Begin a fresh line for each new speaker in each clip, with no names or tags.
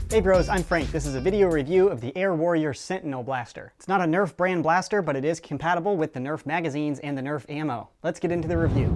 Hey bros, I'm Frank. This is a video review of the Air Warriors Sentinel blaster. It's not a Nerf brand blaster, but it is compatible with the Nerf magazines and the Nerf ammo. Let's get into the review.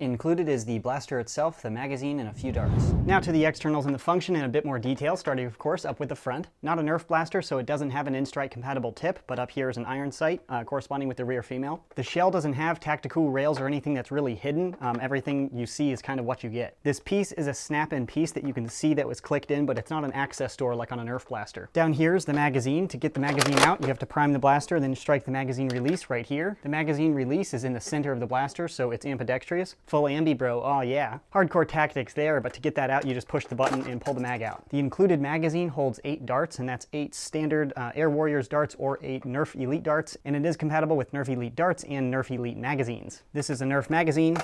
Included is the blaster itself, the magazine, and a few darts. Now to the externals and the function in a bit more detail, starting of course up with the front. Not a Nerf blaster, so it doesn't have an in-strike compatible tip, but up here is an iron sight corresponding with the rear female. The shell doesn't have tactical rails or anything that's really hidden. Everything you see is kind of what you get. This piece is a snap-in piece that you can see that was clicked in, but it's not an access door like on a Nerf blaster. Down here is the magazine. To get the magazine out, you have to prime the blaster, then strike the magazine release right here. The magazine release is in the center of the blaster, so it's ambidextrous. Full ambi, bro, oh yeah. Hardcore tactics there, but to get that out, you just push the button and pull the mag out. The included magazine holds 8 darts, and that's 8 standard Air Warriors darts or 8 Nerf Elite darts, and it is compatible with Nerf Elite darts and Nerf Elite magazines. This is a Nerf magazine,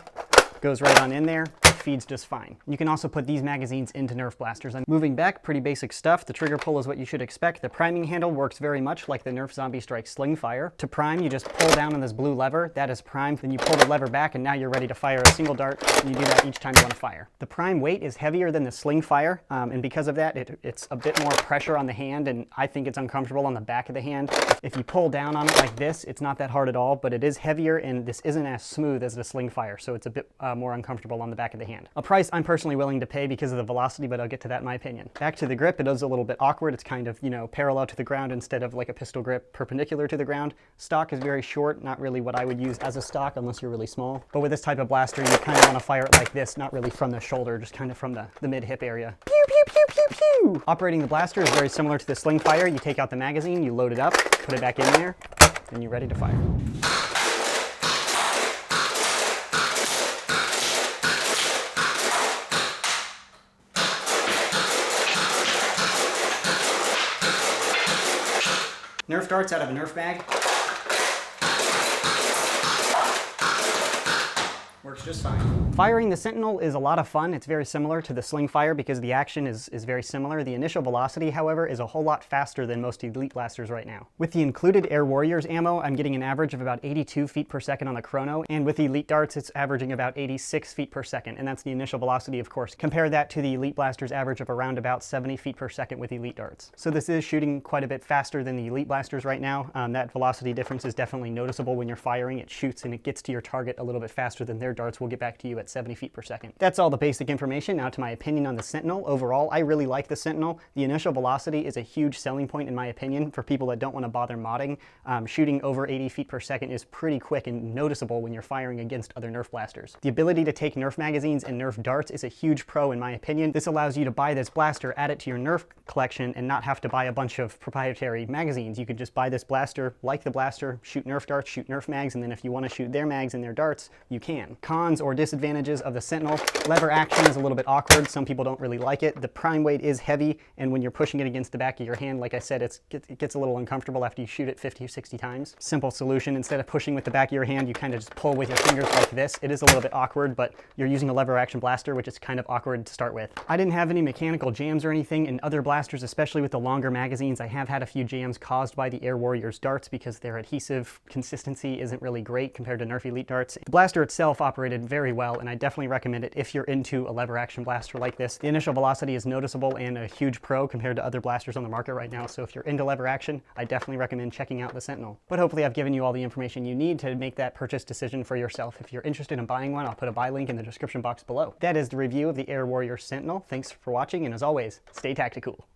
goes right on in there. Feeds just fine. You can also put these magazines into Nerf blasters. I'm moving back, pretty basic stuff. The trigger pull is what you should expect. The priming handle works very much like the Nerf Zombiestrike Slingfire. To prime, you just pull down on this blue lever. That is primed. Then you pull the lever back and now you're ready to fire a single dart. And you do that each time you want to fire. The prime weight is heavier than the Slingfire, and because of that, it's a bit more pressure on the hand, and I think it's uncomfortable on the back of the hand. If you pull down on it like this, it's not that hard at all, but it is heavier and this isn't as smooth as the Slingfire, so it's a bit more uncomfortable on the back of the hand. A price I'm personally willing to pay because of the velocity, but I'll get to that in my opinion. Back to the grip, it is a little bit awkward. It's kind of, parallel to the ground instead of like a pistol grip perpendicular to the ground. Stock is very short, not really what I would use as a stock unless you're really small. But with this type of blaster, you kind of want to fire it like this, not really from the shoulder, just kind of from the mid-hip area. Pew, pew, pew, pew, pew! Operating the blaster is very similar to the Slingfire. You take out the magazine, you load it up, put it back in there, and you're ready to fire. Nerf darts out of a Nerf mag. Works just fine. Firing the Sentinel is a lot of fun. It's very similar to the Slingfire because the action is very similar. The initial velocity, however, is a whole lot faster than most Elite blasters right now. With the included Air Warriors ammo, I'm getting an average of about 82 feet per second on the chrono, and with the Elite darts, it's averaging about 86 feet per second, and that's the initial velocity, of course. Compare that to the Elite blaster's average of around about 70 feet per second with Elite darts. So this is shooting quite a bit faster than the Elite blasters right now. That velocity difference is definitely noticeable when you're firing. It shoots and it gets to your target a little bit faster than their darts will get back to you at 70 feet per second. That's all the basic information. Now to my opinion on the Sentinel. Overall, I really like the Sentinel. The initial velocity is a huge selling point in my opinion for people that don't want to bother modding. Shooting over 80 feet per second is pretty quick and noticeable when you're firing against other Nerf blasters. The ability to take Nerf magazines and Nerf darts is a huge pro in my opinion. This allows you to buy this blaster, add it to your Nerf collection, and not have to buy a bunch of proprietary magazines. You could just buy this blaster, like the blaster, shoot Nerf darts, shoot Nerf mags, and then if you want to shoot their mags and their darts, you can. Cons or disadvantages of the Sentinel: lever action is a little bit awkward. Some people don't really like it. The prime weight is heavy, and when you're pushing it against the back of your hand, like I said, it gets a little uncomfortable after you shoot it 50 or 60 times. Simple solution: instead of pushing with the back of your hand, you kind of just pull with your fingers like this. It is a little bit awkward, but you're using a lever action blaster, which is kind of awkward to start with. I didn't have any mechanical jams or anything in other blasters, especially with the longer magazines. I have had a few jams caused by the Air Warriors darts because their adhesive consistency isn't really great compared to Nerf Elite darts. The blaster itself operated very well, and I definitely recommend it if you're into a lever action blaster like this. The initial velocity is noticeable and a huge pro compared to other blasters on the market right now, so if you're into lever action, I definitely recommend checking out the Sentinel. But hopefully I've given you all the information you need to make that purchase decision for yourself. If you're interested in buying one, I'll put a buy link in the description box below. That is the review of the Air Warriors Sentinel. Thanks for watching, and as always, stay tactical.